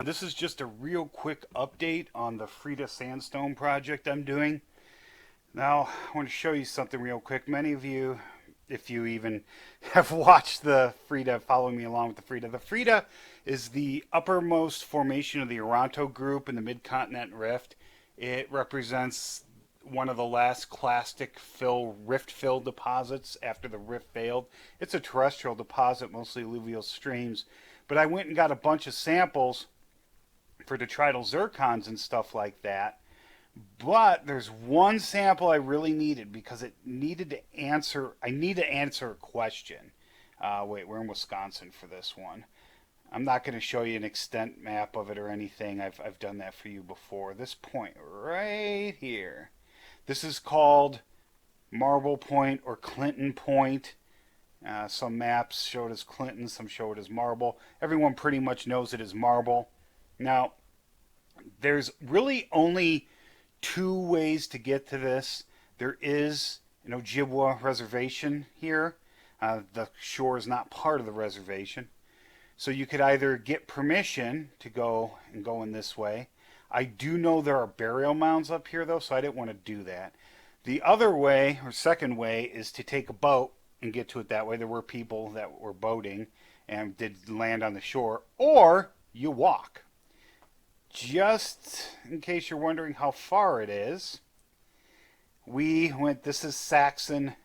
This is just a real quick update on the Freda Sandstone project I'm doing. Now, I want to show you something real quick. Many of you, if you even have watched the Freda, following me along with the Freda is the uppermost formation of the Oronto group in the Mid-Continent Rift. It represents one of the last clastic rift fill deposits after the rift failed. It's a terrestrial deposit, mostly alluvial streams. But I went and got a bunch of samples for detrital zircons and stuff like that. But there's one sample I really needed because it needed to answer. I need to answer a question. Wait, we're in Wisconsin for this one. I'm not going to show you an extent map of it or anything. I've done that for you before. This point right here. This is called Marble Point or Clinton Point. Some maps show it as Clinton, some show it as Marble. Everyone pretty much knows it as Marble. Now, there's really only two ways to get to this. There is an Ojibwa reservation here. The shore is not part of the reservation. So you could either get permission to go in this way. I do know there are burial mounds up here though, so I didn't want to do that. The other way, or second way, is to take a boat and get to it that way. There were people that were boating and did land on the shore. Or you walk. Just in case you're wondering how far it is, we went, this is Saxon,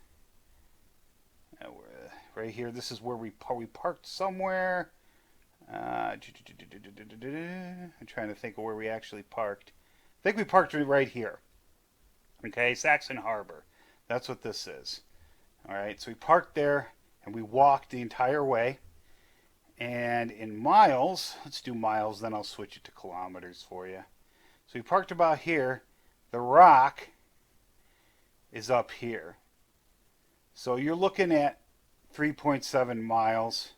right here, this is where we parked somewhere. I'm trying to think of where we actually parked. I think we parked right here. Okay, Saxon Harbor. That's what this is. Alright, so we parked there and we walked the entire way. And in miles, let's do miles, then I'll switch it to kilometers for you. So we parked about here. The rock is up here. So you're looking at 3.7 miles.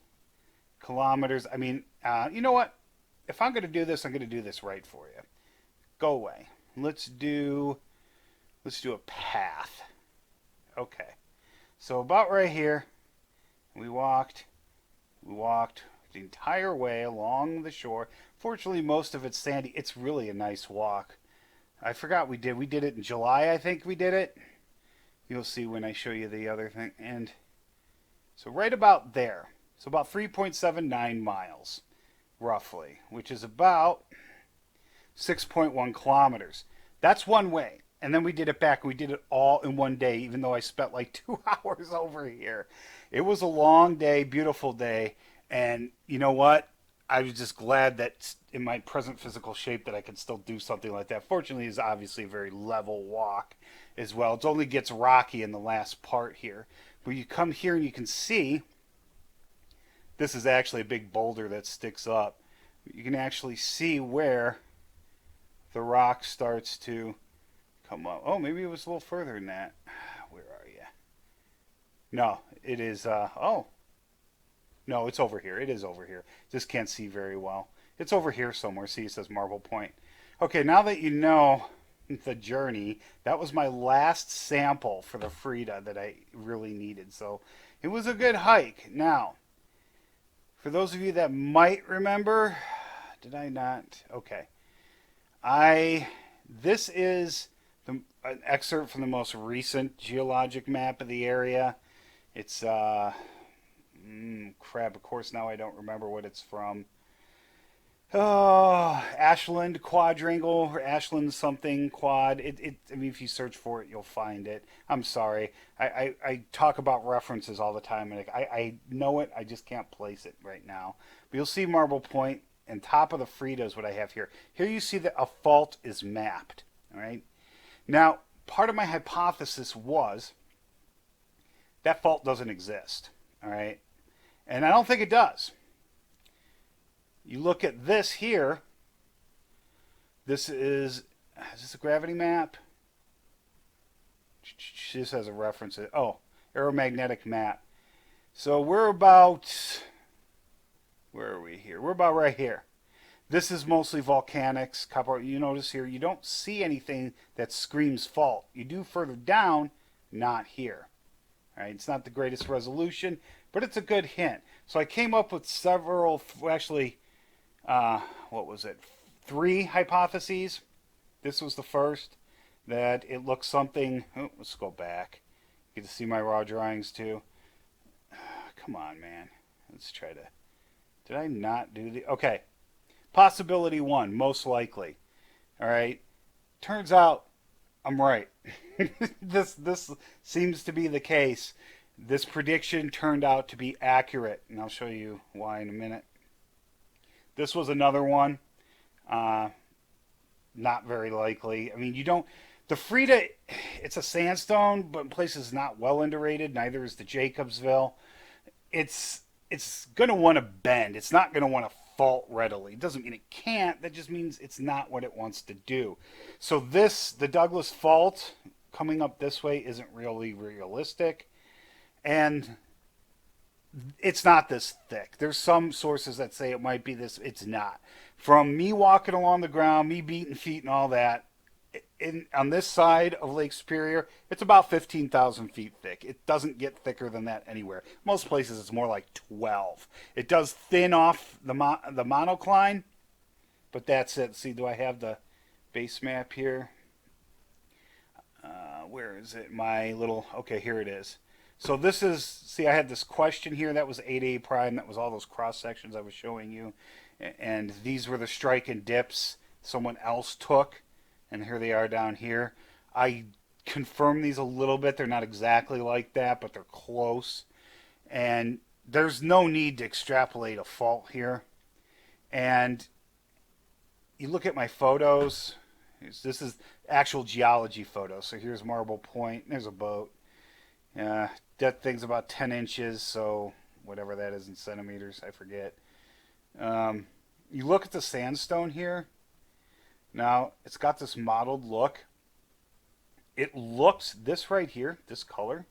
Kilometers, I mean, you know what? If I'm going to do this, I'm going to do this right for you. Go away. Let's do a path. Okay. So about right here, we walked the entire way along the shore. Fortunately, most of it's sandy. It's really a nice walk. I forgot we did it in July, I think we did it. You'll see when I show you the other thing. And so right about there. So about 3.79 miles, roughly, which is about 6.1 kilometers. That's one way. And then we did it back. We did it all in one day, even though I spent like 2 hours over here. It was a long day, beautiful day. And you know what? I was just glad that in my present physical shape that I could still do something like that. Fortunately, it's obviously a very level walk as well. It only gets rocky in the last part here. But you come here and you can see this is actually a big boulder that sticks up. You can actually see where the rock starts to come up. Oh, maybe it was a little further than that. Where are you? No, it is, oh. No, it's over here. It is over here. Just can't see very well. It's over here somewhere. See, it says Marble Point. Okay, now that you know the journey, that was my last sample for the Freda that I really needed. So it was a good hike. Now, for those of you that might remember, did I not? Okay. This is an excerpt from the most recent geologic map of the area. It's, crap, of course now I don't remember what it's from. Oh, Ashland Quadrangle or Ashland something quad. I mean, if you search for it, you'll find it. I'm sorry. I talk about references all the time, and I know it. I just can't place it right now. But you'll see Marble Point, and top of the Freda is what I have here. Here you see that a fault is mapped. All right. Now, part of my hypothesis was that fault doesn't exist. All right. And I don't think it does. You look at this here. This is this a gravity map? This has a reference. Oh, aeromagnetic map. So we're about, where are we here? We're about right here. This is mostly volcanics. You notice here, you don't see anything that screams fault. You do further down, not here. All right, it's not the greatest resolution, but it's a good hint. So I came up with several, actually, what was it? 3 hypotheses. This was the first that it looks something. Oh, let's go back. You get to see my raw drawings too. Come on, man. Let's try to. Did I not do the? Okay. Possibility 1, most likely. All right. Turns out I'm right. This seems to be the case. This prediction turned out to be accurate, and I'll show you why in a minute. This was another one. Uh, Not very likely. I mean, you don't. The Freda, it's a sandstone, but in places not well underrated. Neither is the Jacobsville. It's going to want to bend. It's not going to want to fault readily. It doesn't mean it can't. That just means it's not what it wants to do. So the Douglas Fault coming up this way isn't really realistic, and it's not this thick. There's some sources that say it might be this. It's not. From me walking along the ground, me beating feet and all that, on this side of Lake Superior, it's about 15,000 feet thick. It doesn't get thicker than that anywhere. Most places it's more like 12. It does thin off the monocline, but that's it. See, do I have the base map here? Where is it? My little, okay, here it is. So this is, see, I had this question here. That was 8A prime. That was all those cross sections I was showing you. And these were the strike and dips someone else took. And here they are down here. I confirmed these a little bit. They're not exactly like that, but they're close. And there's no need to extrapolate a fault here. And you look at my photos. This is actual geology photos. So here's Marble Point. There's a boat. That thing's about 10 inches, so whatever that is in centimeters, I forget. You look at the sandstone here. Now, it's got this mottled look. It looks, this right here, this color,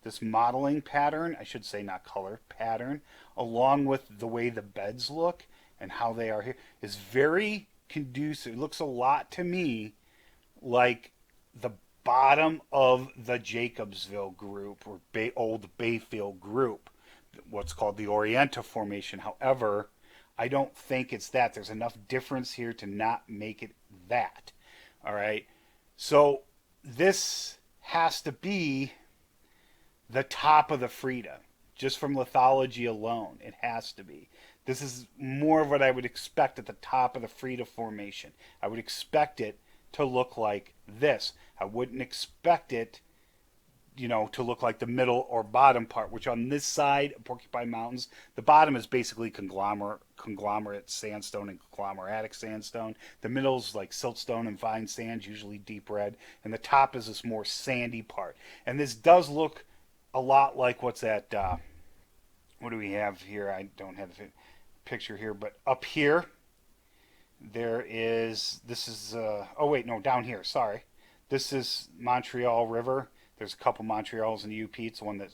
this modeling pattern, I should say not color, pattern, along with the way the beds look and how they are here, is very conducive. It looks a lot to me like the bottom of the Jacobsville group or old Bayfield group, what's called the Orienta Formation. However, I don't think it's that. There's enough difference here to not make it that. All right. So this has to be the top of the Freda, just from lithology alone. It has to be. This is more of what I would expect at the top of the Freda Formation. I would expect it to look like this. I wouldn't expect it, to look like the middle or bottom part, which on this side of Porcupine Mountains, the bottom is basically conglomerate sandstone and conglomeratic sandstone. The middle's like siltstone and fine sands, usually deep red, and the top is this more sandy part. And this does look a lot like what's that, what do we have here? I don't have the picture here, but up here, down here, sorry. This is Montreal River. There's a couple Montreals in the UP. It's the one that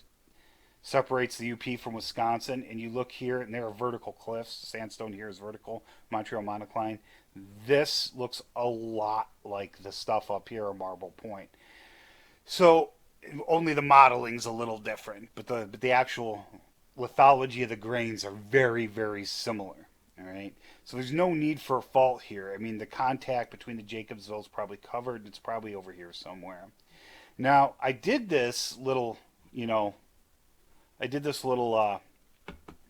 separates the UP from Wisconsin. And you look here, and there are vertical cliffs. Sandstone here is vertical. Montreal monocline. This looks a lot like the stuff up here at Marble Point. So only the modeling's a little different, but the actual lithology of the grains are very, very similar. All right, so there's no need for a fault here. I mean, the contact between the Jacobsville is probably covered. It's probably over here somewhere. Now, I did this little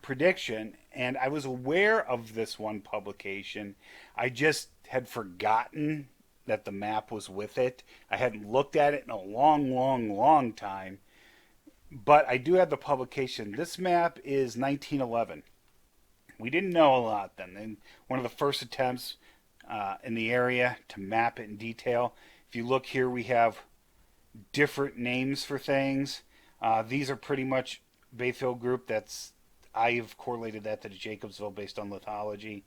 prediction, and I was aware of this one publication. I just had forgotten that the map was with it. I hadn't looked at it in a long, long, long time. But I do have the publication. This map is 1911. We didn't know a lot then. And one of the first attempts in the area to map it in detail. If you look here, we have different names for things. These are pretty much Bayfield group. I've correlated that to the Jacobsville based on lithology.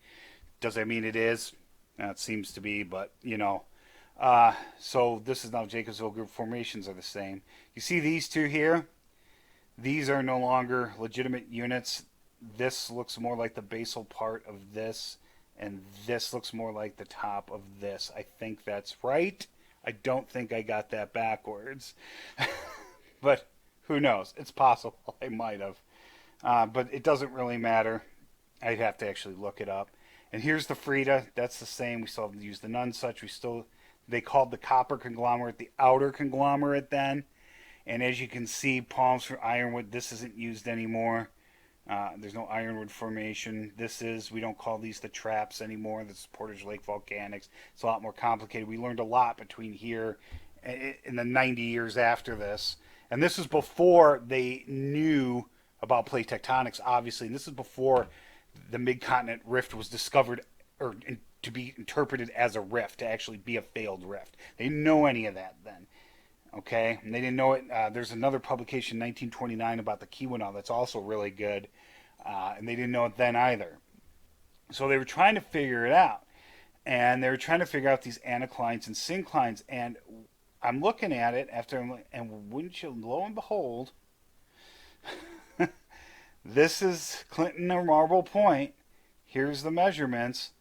Does that mean it is? It seems to be, but so this is now Jacobsville group. Formations are the same. You see these two here? These are no longer legitimate units. This looks more like the basal part of this, and this looks more like the top of this. I think that's right. I don't think I got that backwards. But who knows? It's possible. I might have. But it doesn't really matter. I'd have to actually look it up. And here's the Freda. That's the same. We still have to use the Nunsuch. They called the copper conglomerate the outer conglomerate then. And as you can see, palms for ironwood. This isn't used anymore. There's no ironwood formation. We don't call these the traps anymore. This is Portage Lake Volcanics. It's a lot more complicated. We learned a lot between here in the 90 years after this. And this is before they knew about plate tectonics, obviously. And this is before the mid-continent rift was discovered or to be interpreted as a rift, to actually be a failed rift. They didn't know any of that then. Okay, and they didn't know it. There's another publication, 1929, about the Keweenaw that's also really good, and they didn't know it then either. So they were trying to figure it out, and they were trying to figure out these anticlines and synclines. And I'm looking at it and wouldn't you, lo and behold, this is Clinton or Marble Point. Here's the measurements,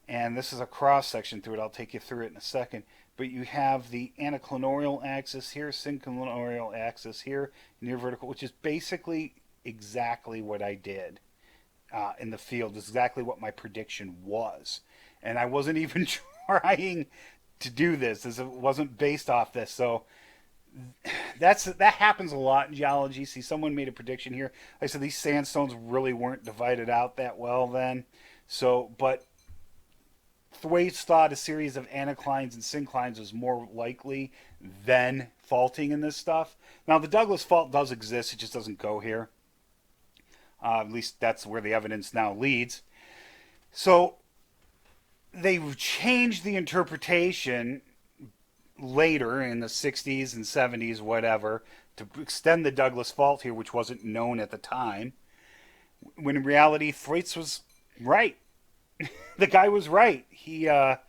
and this is a cross section through it. I'll take you through it in a second. But you have the anticlinorial axis here, synclinorial axis here, near vertical, which is basically exactly what I did in the field. It's exactly what my prediction was. And I wasn't even trying to do this. It wasn't based off this. So that happens a lot in geology. See, someone made a prediction here. Like I said, these sandstones really weren't divided out that well then. But Thwaites thought a series of anticlines and synclines was more likely than faulting in this stuff. Now, the Douglas fault does exist. It just doesn't go here. At least that's where the evidence now leads. So they changed the interpretation later in the 60s and 70s, whatever, to extend the Douglas fault here, which wasn't known at the time, when in reality, Thwaites was right. The guy was right. A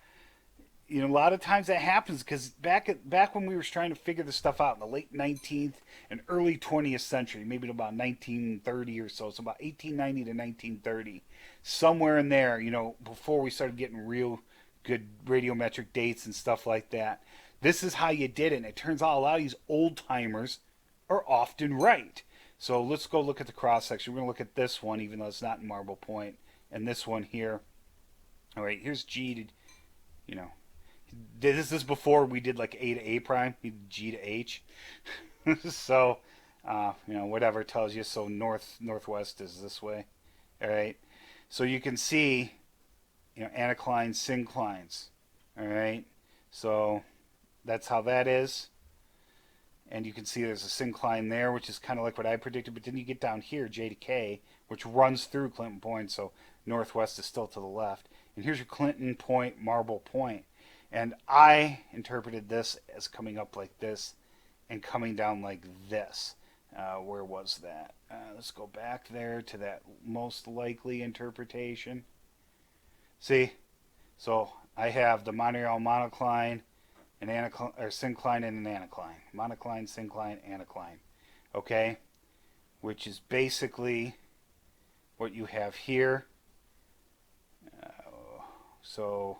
lot of times that happens because back when we were trying to figure this stuff out in the late 19th and early 20th century, maybe about 1930 or so, about 1890 to 1930, somewhere in there, before we started getting real good radiometric dates and stuff like that. This is how you did it. And it turns out a lot of these old timers are often right. So let's go look at the cross section. We're going to look at this one, even though it's not in Marble Point, and this one here. All right, here's G to, this is before we did like A to A prime, G to H. So, whatever it tells you. So northwest is this way. All right. So you can see, anticlines, synclines. All right. So that's how that is. And you can see there's a syncline there, which is kind of like what I predicted. But then you get down here, J to K, which runs through Clinton Point. So northwest is still to the left. And here's your Clinton Point, Marble Point. And I interpreted this as coming up like this and coming down like this. Where was that? Let's go back there to that most likely interpretation. See? So I have the Montreal monocline, an syncline, and an anticline. Monocline, syncline, anticline. Okay? Which is basically what you have here. So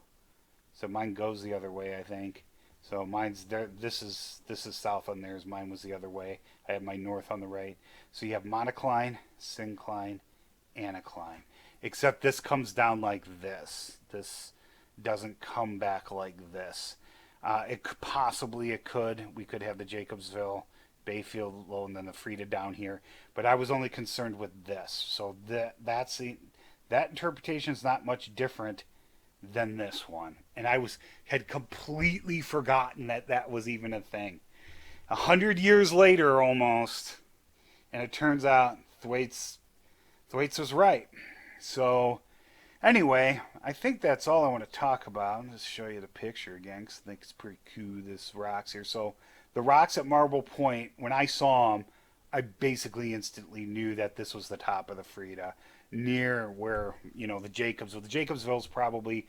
mine goes the other way, I think. So mine's there. This is south on theirs. Mine was the other way. I have my north on the right. So you have monocline, syncline, anticline. Except this comes down like this. This doesn't come back like this. It could. We could have the Jacobsville, Bayfield, low, and then the Freda down here. But I was only concerned with this. So that interpretation is not much different than this one. And I had completely forgotten that was even a thing. 100 years later, almost, and it turns out Thwaites was right. So, anyway, I think that's all I want to talk about. I'll just show you the picture again, because I think it's pretty cool, this rocks here. So, the rocks at Marble Point, when I saw them, I basically instantly knew that this was the top of the Freda, near where, the Jacobsville. The Jacobsville's probably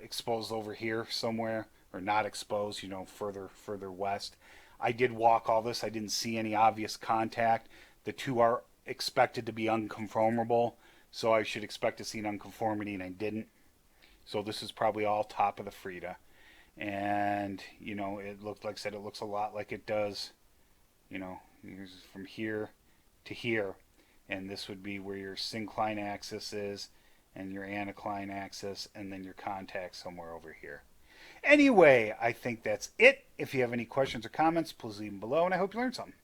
exposed over here somewhere, or not exposed, further west. I did walk all this. I didn't see any obvious contact. The two are expected to be unconformable, so I should expect to see an unconformity, and I didn't. So this is probably all top of the Freda. And, it looked, like I said, it looks a lot like it does, here's from here to here. And this would be where your syncline axis is, and your anticline axis, and then your contact somewhere over here. Anyway, I think that's it. If you have any questions or comments, please leave them below, and I hope you learned something.